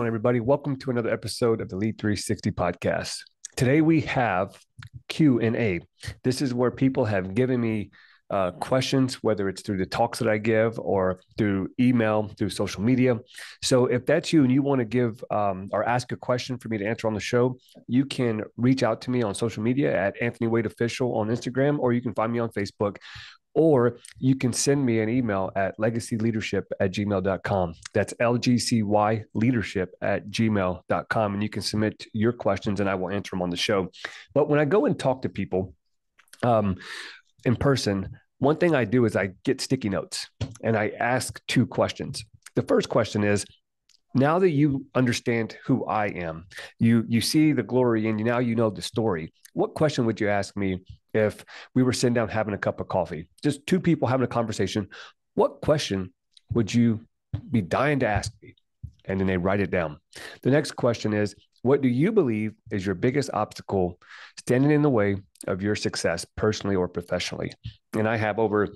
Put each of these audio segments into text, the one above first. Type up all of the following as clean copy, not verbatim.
on, everybody? Welcome to another episode of the Lead 360 podcast. Today we have Q&A. This is where people have given me questions, whether it's through the talks that I give or through email, through social media. So if that's you and you want to give or ask a question for me to answer on the show, you can reach out to me on social media at Anthony Wade Official on Instagram, or you can find me on Facebook, or you can send me an email at legacyleadership@gmail.com. That's LGCYleadership@gmail.com. And you can submit your questions and I will answer them on the show. But when I go and talk to people in person, one thing I do is I get sticky notes and I ask two questions. The first question is, now that you understand who I am, you see the glory and now you know the story, what question would you ask me if we were sitting down having a cup of coffee, just two people having a conversation? What question would you be dying to ask me? And then they write it down. The next question is, what do you believe is your biggest obstacle standing in the way of your success personally or professionally? And I have over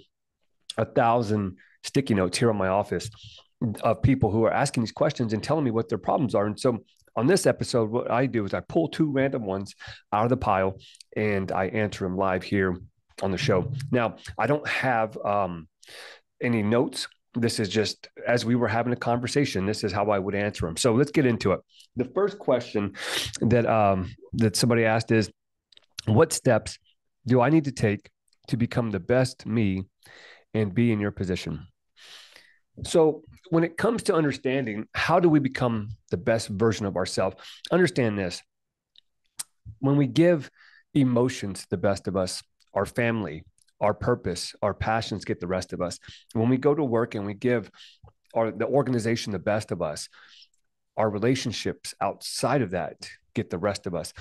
1,000 sticky notes here in my office of people who are asking these questions and telling me what their problems are. And so on this episode, what I do is I pull two random ones out of the pile and I answer them live here on the show. Now, I don't have any notes. This is just as we were having a conversation, this is how I would answer them. So let's get into it. The first question that somebody asked is, what steps do I need to take to become the best me and be in your position? So when it comes to understanding how do we become the best version of ourselves, understand this. When we give emotions the best of us, our family, our purpose, our passions get the rest of us. When we go to work and we give the organization the best of us, our relationships outside of that get the rest of us.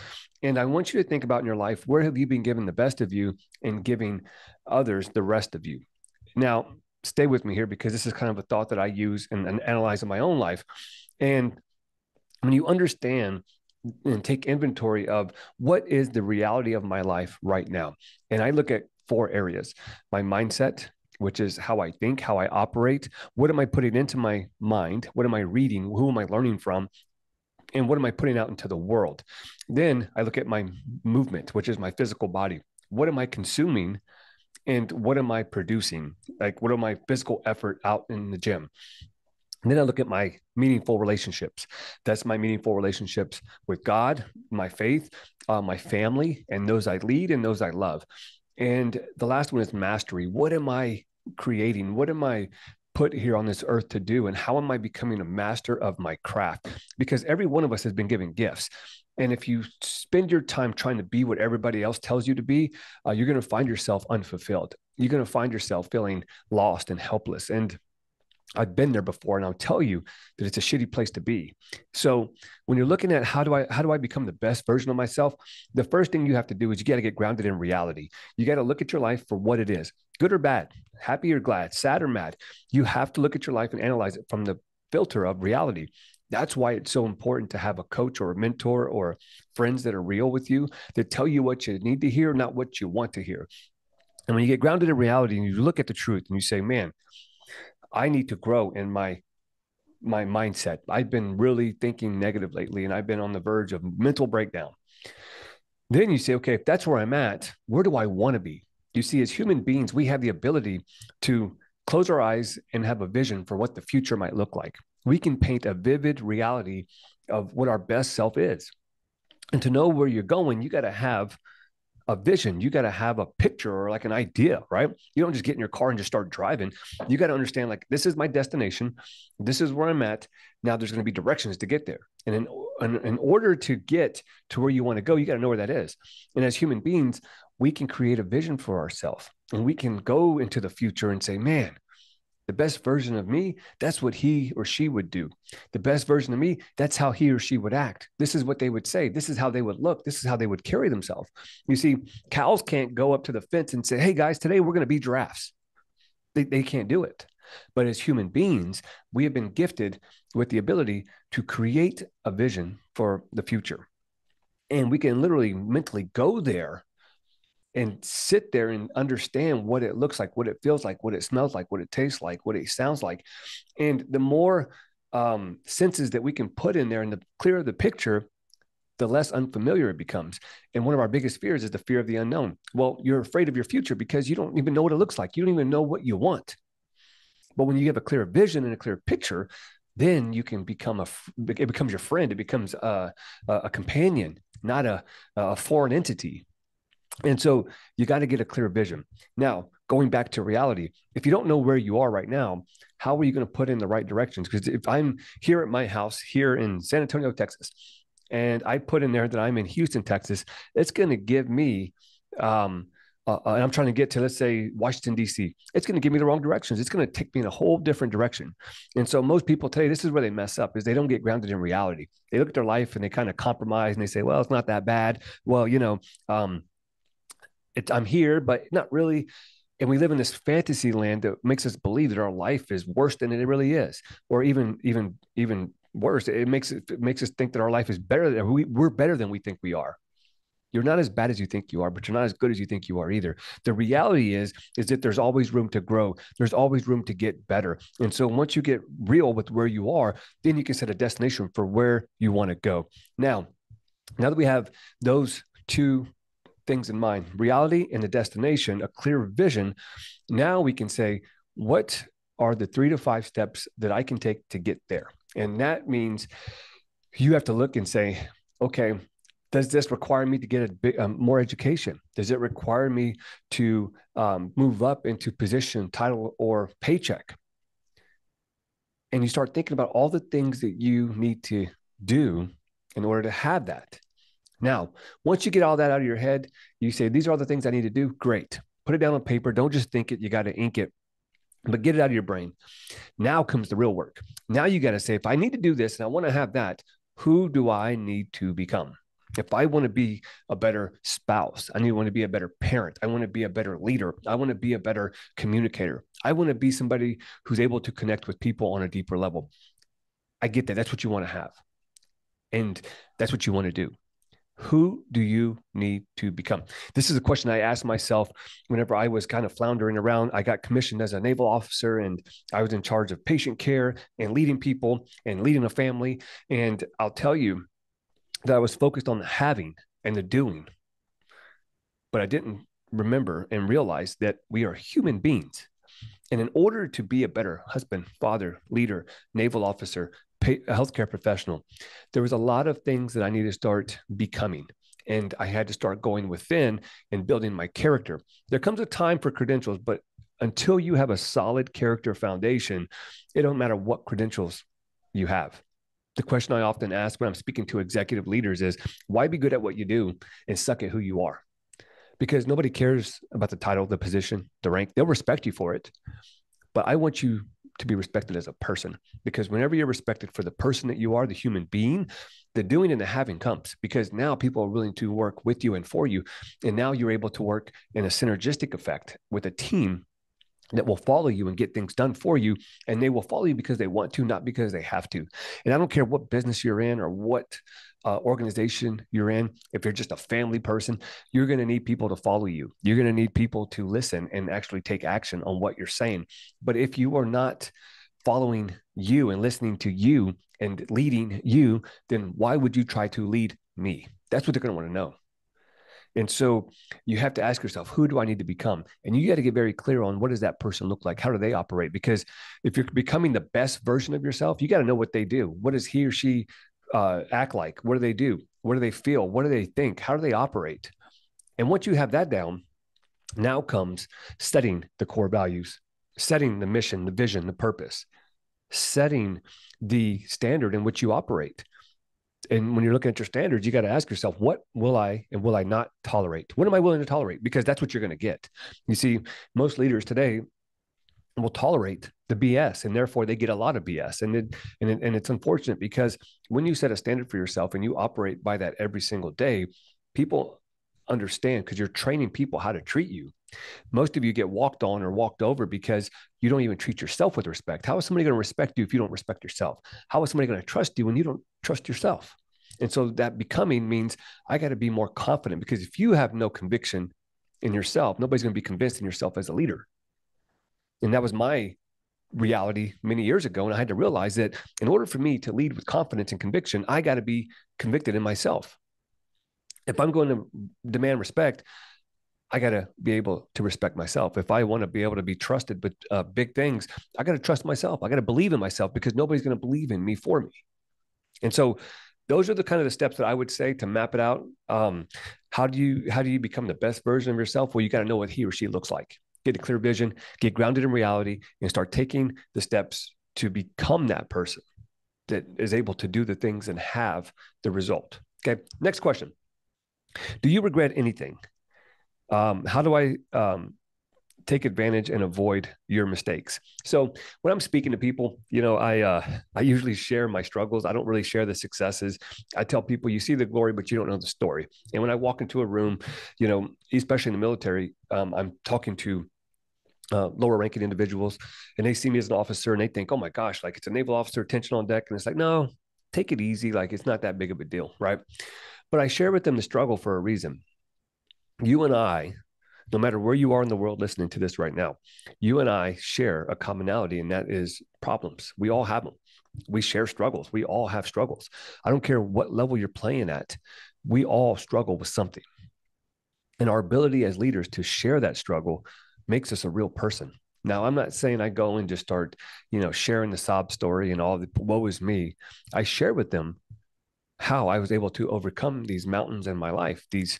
And I want you to think about in your life, where have you been given the best of you and giving others the rest of you? Now, stay with me here because this is kind of a thought that I use and analyze in my own life. And when you understand and take inventory of what is the reality of my life right now, and I look at 4 areas: my mindset, which is how I think, how I operate, what am I putting into my mind, what am I reading, who am I learning from, and what am I putting out into the world. Then I look at my movement, which is my physical body. What am I consuming? And what am I producing? Like, what are my physical effort out in the gym? And then I look at my meaningful relationships. That's my meaningful relationships with God, my faith, my family, and those I lead and those I love. And the last one is mastery. What am I creating? What am I put here on this earth to do? And how am I becoming a master of my craft? Because every one of us has been given gifts. And if you spend your time trying to be what everybody else tells you to be, you're going to find yourself unfulfilled. You're going to find yourself feeling lost and helpless. And I've been there before, and I'll tell you that it's a shitty place to be. So when you're looking at how do I become the best version of myself, the first thing you have to do is you got to get grounded in reality. You got to look at your life for what it is, good or bad, happy or glad, sad or mad. You have to look at your life and analyze it from the filter of reality. That's why it's so important to have a coach or a mentor or friends that are real with you, that tell you what you need to hear, not what you want to hear. And when you get grounded in reality and you look at the truth and you say, man, I need to grow in my mindset. I've been really thinking negative lately, and I've been on the verge of mental breakdown. Then you say, okay, if that's where I'm at, where do I want to be? You see, as human beings, we have the ability to close our eyes and have a vision for what the future might look like. We can paint a vivid reality of what our best self is. And to know where you're going, you got to have a vision. You got to have a picture or like an idea, right? You don't just get in your car and just start driving. You got to understand, like, this is my destination. This is where I'm at. Now there's going to be directions to get there. And in order to get to where you want to go, you got to know where that is. And as human beings, we can create a vision for ourselves, and we can go into the future and say, man, the best version of me, that's what he or she would do. The best version of me, that's how he or she would act. This is what they would say. This is how they would look. This is how they would carry themselves. You see, cows can't go up to the fence and say, hey guys, today we're going to be giraffes. They can't do it. But as human beings, we have been gifted with the ability to create a vision for the future. And we can literally mentally go there and sit there and understand what it looks like, what it feels like, what it smells like, what it tastes like, what it sounds like. And the more senses that we can put in there, and the clearer the picture, the less unfamiliar it becomes. And one of our biggest fears is the fear of the unknown. Well, you're afraid of your future because you don't even know what it looks like. You don't even know what you want. But when you have a clear vision and a clear picture, then you can become it becomes your friend. It becomes a companion, not a foreign entity. And so you got to get a clear vision. Now, going back to reality, if you don't know where you are right now, how are you going to put in the right directions? Because if I'm here at my house here in San Antonio, Texas, and I put in there that I'm in Houston, Texas, it's going to give me, and I'm trying to get to, let's say, Washington, D.C., it's going to give me the wrong directions. It's going to take me in a whole different direction. And so most people today, this is where they mess up, is they don't get grounded in reality. They look at their life and they kind of compromise and they say, well, it's not that bad. Well, I'm here, but not really. And we live in this fantasy land that makes us believe that our life is worse than it really is, or even worse. It makes us think that our life is better than we're better than we think we are. You're not as bad as you think you are, but you're not as good as you think you are either. The reality is that there's always room to grow. There's always room to get better. And so once you get real with where you are, then you can set a destination for where you want to go. Now that we have those two things in mind, reality and the destination, a clear vision, now we can say, what are the 3 to 5 steps that I can take to get there? And that means you have to look and say, okay, does this require me to get more education? Does it require me to move up into position, title, or paycheck? And you start thinking about all the things that you need to do in order to have that. Now, once you get all that out of your head, you say, these are all the things I need to do. Great. Put it down on paper. Don't just think it. You got to ink it, but get it out of your brain. Now comes the real work. Now you got to say, if I need to do this and I want to have that, who do I need to become? If I want to be a better spouse, I want to be a better parent. I want to be a better leader. I want to be a better communicator. I want to be somebody who's able to connect with people on a deeper level. I get that. That's what you want to have. And that's what you want to do. Who do you need to become? This is a question I asked myself whenever I was kind of floundering around. I got commissioned as a naval officer, and I was in charge of patient care and leading people and leading a family. And I'll tell you that I was focused on the having and the doing, but I didn't remember and realize that we are human beings. And in order to be a better husband, father, leader, naval officer, a healthcare professional, there was a lot of things that I needed to start becoming. And I had to start going within and building my character. There comes a time for credentials, but until you have a solid character foundation, it don't matter what credentials you have. The question I often ask when I'm speaking to executive leaders is, why be good at what you do and suck at who you are? Because nobody cares about the title, the position, the rank. They'll respect you for it. But I want you to be respected as a person, because whenever you're respected for the person that you are, the human being, the doing and the having comes, because now people are willing to work with you and for you. And now you're able to work in a synergistic effect with a team that will follow you and get things done for you. And they will follow you because they want to, not because they have to. And I don't care what business you're in or what organization you're in. If you're just a family person, you're going to need people to follow you. You're going to need people to listen and actually take action on what you're saying. But if you are not following you and listening to you and leading you, then why would you try to lead me? That's what they're going to want to know. And so you have to ask yourself, who do I need to become? And you got to get very clear on, what does that person look like? How do they operate? Because if you're becoming the best version of yourself, you got to know what they do. What does he or she act like? What do they do? What do they feel? What do they think? How do they operate? And once you have that down, now comes setting the core values, setting the mission, the vision, the purpose, setting the standard in which you operate. And when you're looking at your standards, you got to ask yourself, what will I and will I not tolerate? What am I willing to tolerate? Because that's what you're going to get. You see, most leaders today will tolerate the BS, and therefore they get a lot of BS. And it's unfortunate, because when you set a standard for yourself and you operate by that every single day, people understand, because you're training people how to treat you. Most of you get walked on or walked over because you don't even treat yourself with respect. How is somebody going to respect you if you don't respect yourself? How is somebody going to trust you when you don't trust yourself? And so that becoming means I got to be more confident, because if you have no conviction in yourself, nobody's going to be convinced in yourself as a leader. And that was my reality many years ago. And I had to realize that in order for me to lead with confidence and conviction, I got to be convicted in myself. If I'm going to demand respect, I got to be able to respect myself. If I want to be able to be trusted with big things, I got to trust myself. I got to believe in myself, because nobody's going to believe in me for me. And so those are the kind of the steps that I would say to map it out. How do you become the best version of yourself? Well, you got to know what he or she looks like. Get a clear vision, get grounded in reality, and start taking the steps to become that person that is able to do the things and have the result. Okay. Next question. Do you regret anything? How do I take advantage and avoid your mistakes? So when I'm speaking to people, I usually share my struggles. I don't really share the successes. I tell people, you see the glory, but you don't know the story. And when I walk into a room, especially in the military, I'm talking to lower ranking individuals, and they see me as an officer and they think, oh my gosh, like it's a naval officer, attention on deck. And it's like, no, take it easy. Like it's not that big of a deal. Right. But I share with them the struggle for a reason. You and I, no matter where you are in the world listening to this right now, you and I share a commonality, and that is problems. We all have them. We share struggles. We all have struggles. I don't care what level you're playing at. We all struggle with something. And our ability as leaders to share that struggle makes us a real person. Now, I'm not saying I go and just start, sharing the sob story and all the woe is me. I share with them how I was able to overcome these mountains in my life, these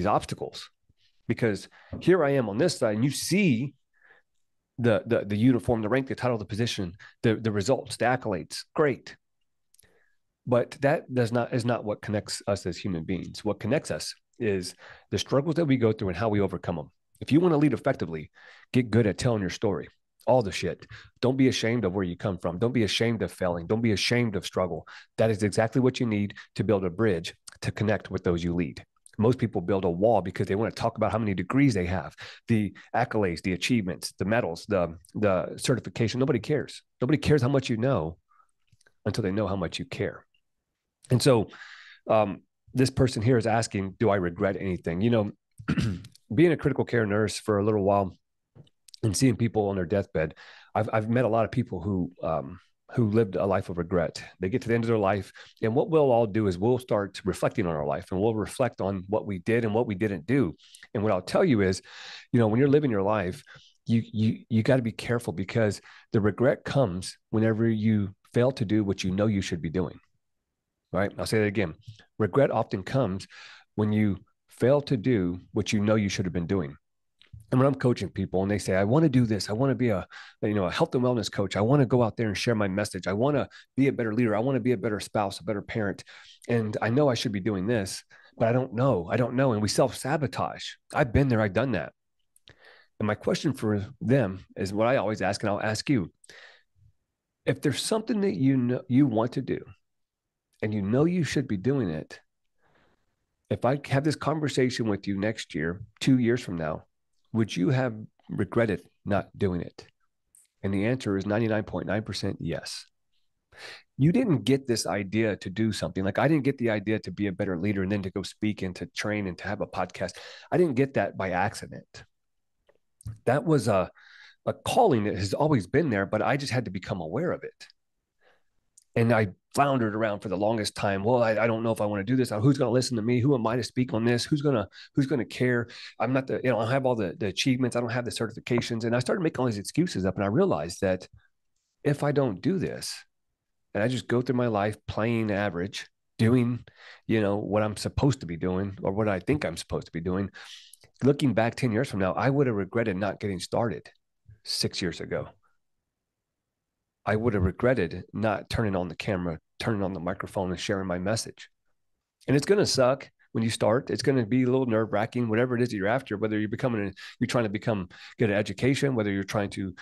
obstacles. Because here I am on this side, and you see the uniform, the rank, the title, the position, the results, the accolades, great. But that is not what connects us as human beings. What connects us is the struggles that we go through and how we overcome them. If you want to lead effectively, get good at telling your story. All the shit. Don't be ashamed of where you come from. Don't be ashamed of failing. Don't be ashamed of struggle. That is exactly what you need to build a bridge to connect with those you lead. Most people build a wall because they want to talk about how many degrees they have, the accolades, the achievements, the medals, the certification. Nobody cares. Nobody cares how much you know until they know how much you care. And so this person here is asking, do I regret anything? Being a critical care nurse for a little while and seeing people on their deathbed, I've met a lot of people who lived a life of regret. They get to the end of their life, and what we'll all do is we'll start reflecting on our life, and we'll reflect on what we did and what we didn't do. And what I'll tell you is, when you're living your life, you got to be careful, because the regret comes whenever you fail to do what you know you should be doing. Right? I'll say that again. Regret often comes when you fail to do what you know you should have been doing. And when I'm coaching people and they say, I want to do this, I want to be a health and wellness coach. I want to go out there and share my message. I want to be a better leader. I want to be a better spouse, a better parent. And I know I should be doing this, but I don't know. And we self-sabotage. I've been there. I've done that. And my question for them is what I always ask, and I'll ask you. If there's something that you want to do and you know you should be doing it, if I have this conversation with you next year, 2 years from now, would you have regretted not doing it? And the answer is 99.9% yes. You didn't get this idea to do something. Like I didn't get the idea to be a better leader and then to go speak and to train and to have a podcast. I didn't get that by accident. That was a calling that has always been there, but I just had to become aware of it. And I floundered around for the longest time. Well, I don't know if I want to do this. Who's going to listen to me? Who am I to speak on this? Who's going to care? I'm not I don't have all the achievements. I don't have the certifications. And I started making all these excuses up. And I realized that if I don't do this and I just go through my life playing average, doing, what I'm supposed to be doing or what I think I'm supposed to be doing, looking back 10 years from now, I would have regretted not getting started 6 years ago. I would have regretted not turning on the camera, turning on the microphone and sharing my message. And it's going to suck when you start. It's going to be a little nerve wracking, whatever it is that you're after, whether you're trying to get an education, whether you're trying to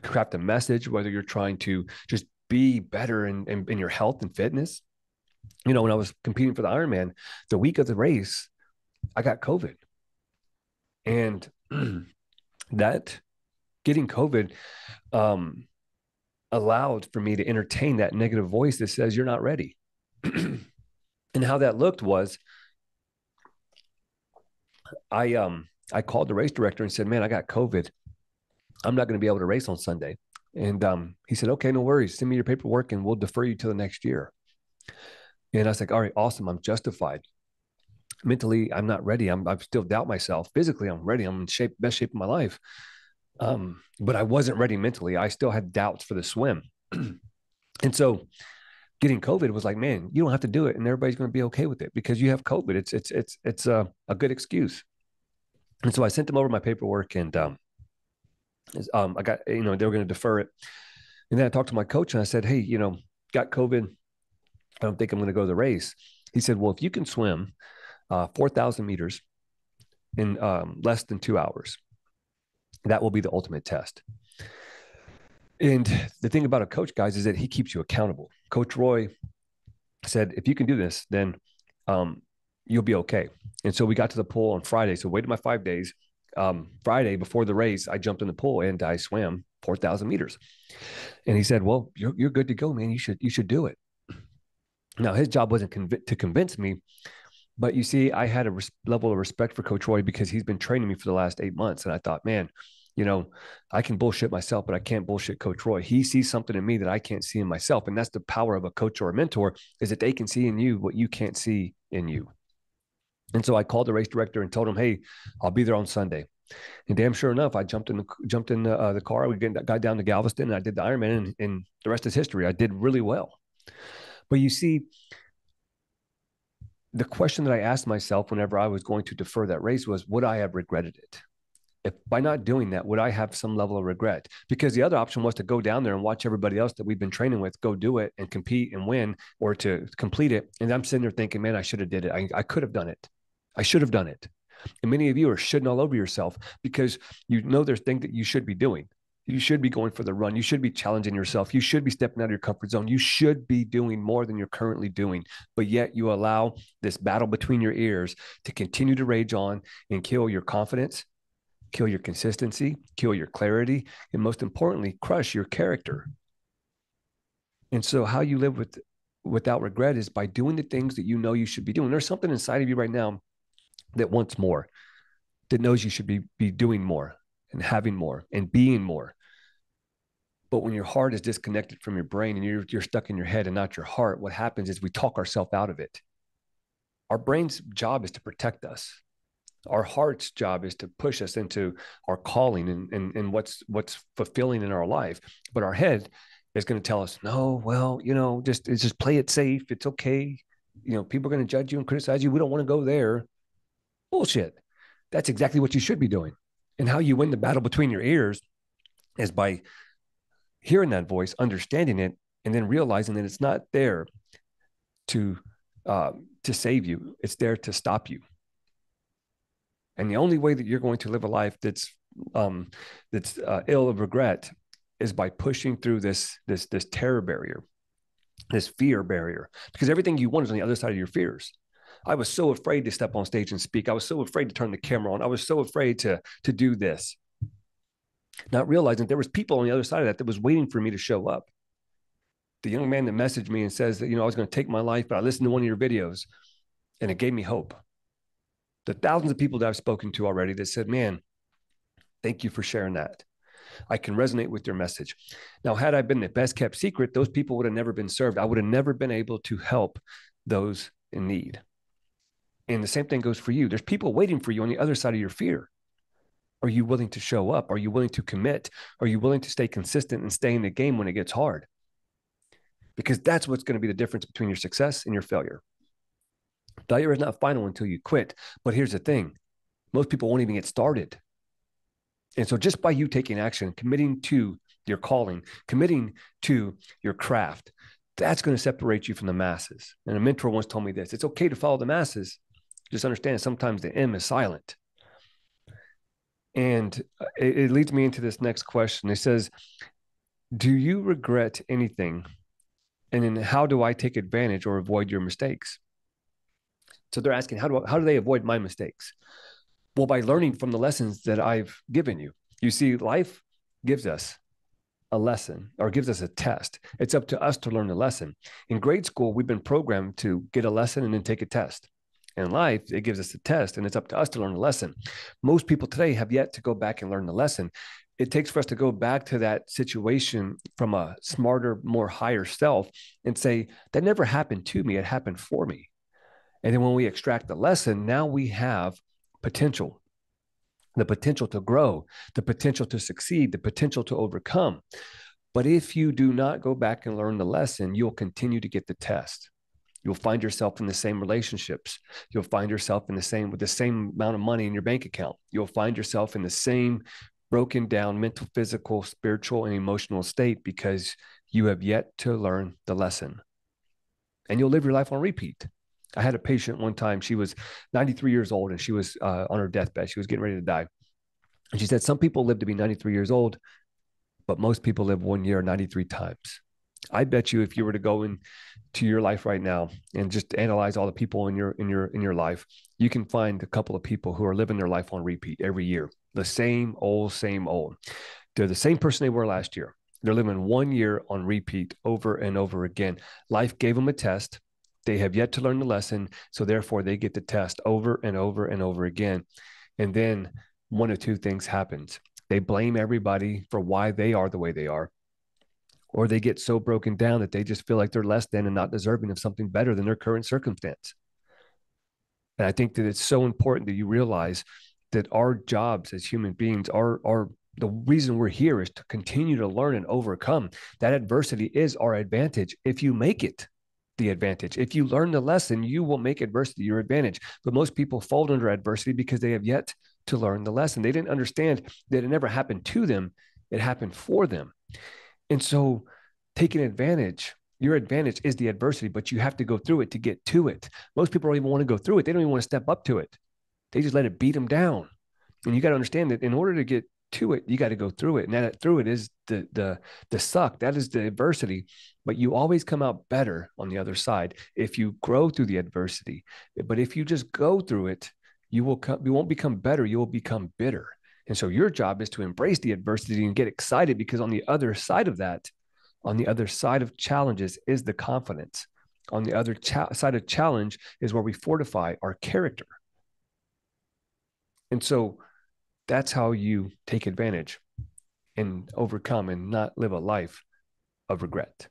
craft a message, whether you're trying to just be better in your health and fitness. When I was competing for the Ironman, the week of the race, I got COVID. And that getting COVID, allowed for me to entertain that negative voice that says you're not ready. And how that looked was I called the race director and said, man, I got COVID. I'm not going to be able to race on Sunday. And he said, okay, no worries. Send me your paperwork and we'll defer you till the next year. And I was like, all right, awesome. I'm justified. Mentally, I'm not ready. I still doubt myself. Physically, I'm ready. I'm in shape, best shape of my life. But I wasn't ready mentally. I still had doubts for the swim. And so getting COVID was like, man, you don't have to do it. And everybody's going to be okay with it because you have COVID. It's a good excuse. And so I sent them over my paperwork and I got, they were going to defer it. And then I talked to my coach and I said, hey, got COVID. I don't think I'm going to go to the race. He said, well, if you can swim 4,000 meters in less than 2 hours, that will be the ultimate test. And the thing about a coach, guys, is that he keeps you accountable. Coach Roy said, if you can do this, then you'll be okay. And so we got to the pool on Friday. So waited my 5 days. Friday before the race, I jumped in the pool and I swam 4,000 meters. And he said, well, you're good to go, man. You should do it. Now, his job wasn't to convince me, but you see, I had a level of respect for Coach Roy because he's been training me for the last 8 months. And I thought, man, I can bullshit myself, but I can't bullshit Coach Roy. He sees something in me that I can't see in myself. And that's the power of a coach or a mentor, is that they can see in you what you can't see in you. And so I called the race director and told him, hey, I'll be there on Sunday. And damn sure enough, I jumped in the car. We got down to Galveston and I did the Ironman, and the rest is history. I did really well. But you see, the question that I asked myself whenever I was going to defer that race was, would I have regretted it? If by not doing that, would I have some level of regret? Because the other option was to go down there and watch everybody else that we've been training with go do it and compete and win, or to complete it. And I'm sitting there thinking, man, I should have did it. I could have done it. I should have done it. And many of you are shitting all over yourself because there's things that you should be doing. You should be going for the run. You should be challenging yourself. You should be stepping out of your comfort zone. You should be doing more than you're currently doing. But yet you allow this battle between your ears to continue to rage on and kill your confidence, kill your consistency, kill your clarity, and most importantly, crush your character. And so how you live without regret is by doing the things that you know you should be doing. There's something inside of you right now that wants more, that knows you should be doing more and having more and being more. But when your heart is disconnected from your brain and you're stuck in your head and not your heart, what happens is we talk ourselves out of it. Our brain's job is to protect us. Our heart's job is to push us into our calling and what's fulfilling in our life. But our head is going to tell us, no, well, just play it safe. It's okay. People are going to judge you and criticize you. We don't want to go there. Bullshit. That's exactly what you should be doing. And how you win the battle between your ears is by hearing that voice, understanding it, and then realizing that it's not there to save you. It's there to stop you. And the only way that you're going to live a life that's ill of regret is by pushing through this terror barrier, this fear barrier, because everything you want is on the other side of your fears. I was so afraid to step on stage and speak. I was so afraid to turn the camera on. I was so afraid to do this, not realizing there was people on the other side of that was waiting for me to show up. The young man that messaged me and says that, I was going to take my life, but I listened to one of your videos and it gave me hope. The thousands of people that I've spoken to already that said, man, thank you for sharing that. I can resonate with your message. Now, had I been the best kept secret, those people would have never been served. I would have never been able to help those in need. And the same thing goes for you. There's people waiting for you on the other side of your fear. Are you willing to show up? Are you willing to commit? Are you willing to stay consistent and stay in the game when it gets hard? Because that's what's going to be the difference between your success and your failure. Failure is not final until you quit. But here's the thing. Most people won't even get started. And so just by you taking action, committing to your calling, committing to your craft, that's going to separate you from the masses. And a mentor once told me this: it's okay to follow the masses. Just understand sometimes the M is silent. And it leads me into this next question. It says, do you regret anything? And then how do I take advantage or avoid your mistakes? So they're asking, how do they avoid my mistakes? Well, by learning from the lessons that I've given you. You see, life gives us a lesson or gives us a test. It's up to us to learn the lesson. In grade school, we've been programmed to get a lesson and then take a test. In life, it gives us a test and it's up to us to learn the lesson. Most people today have yet to go back and learn the lesson. it takes for us to go back to that situation from a smarter, more higher self and say, that never happened to me. It happened for me. And then when we extract the lesson, now we have potential, the potential to grow, the potential to succeed, the potential to overcome. But if you do not go back and learn the lesson, you'll continue to get the test. You'll find yourself in the same relationships. You'll find yourself in the same with the same amount of money in your bank account. You'll find yourself in the same broken down mental, physical, spiritual, and emotional state because you have yet to learn the lesson. And you'll live your life on repeat. I had a patient one time. She was 93 years old and she was on her deathbed. She was getting ready to die. And she said, some people live to be 93 years old, but most people live 1 year 93 times. I bet you if you were to go into your life right now and just analyze all the people in your life, you can find a couple of people who are living their life on repeat every year. The same old, same old. They're the same person they were last year. They're living 1 year on repeat over and over again. Life gave them a test. They have yet to learn the lesson. So therefore they get the test over and over and over again. And then one of two things happens. They blame everybody for why they are the way they are, or they get so broken down that they just feel like they're less than and not deserving of something better than their current circumstance. And I think that it's so important that you realize that our jobs as human beings are the reason we're here is to continue to learn and overcome. That adversity is our advantage if you make it the advantage. If you learn the lesson, you will make adversity your advantage. But most people fall under adversity because they have yet to learn the lesson. They didn't understand that it never happened to them, it happened for them. And so taking advantage, your advantage is the adversity, but you have to go through it to get to it. Most people don't even want to go through it. They don't even want to step up to it. They just let it beat them down. And you got to understand that in order to get to it, you got to go through it. And that through it is the suck. That is the adversity. But you always come out better on the other side if you grow through the adversity. But if you just go through it, you won't become better. You will become bitter. And so your job is to embrace the adversity and get excited, because on the other side of that, on the other side of challenges is the confidence. On the other side of challenge is where we fortify our character. And so that's how you take advantage and overcome and not live a life of regret.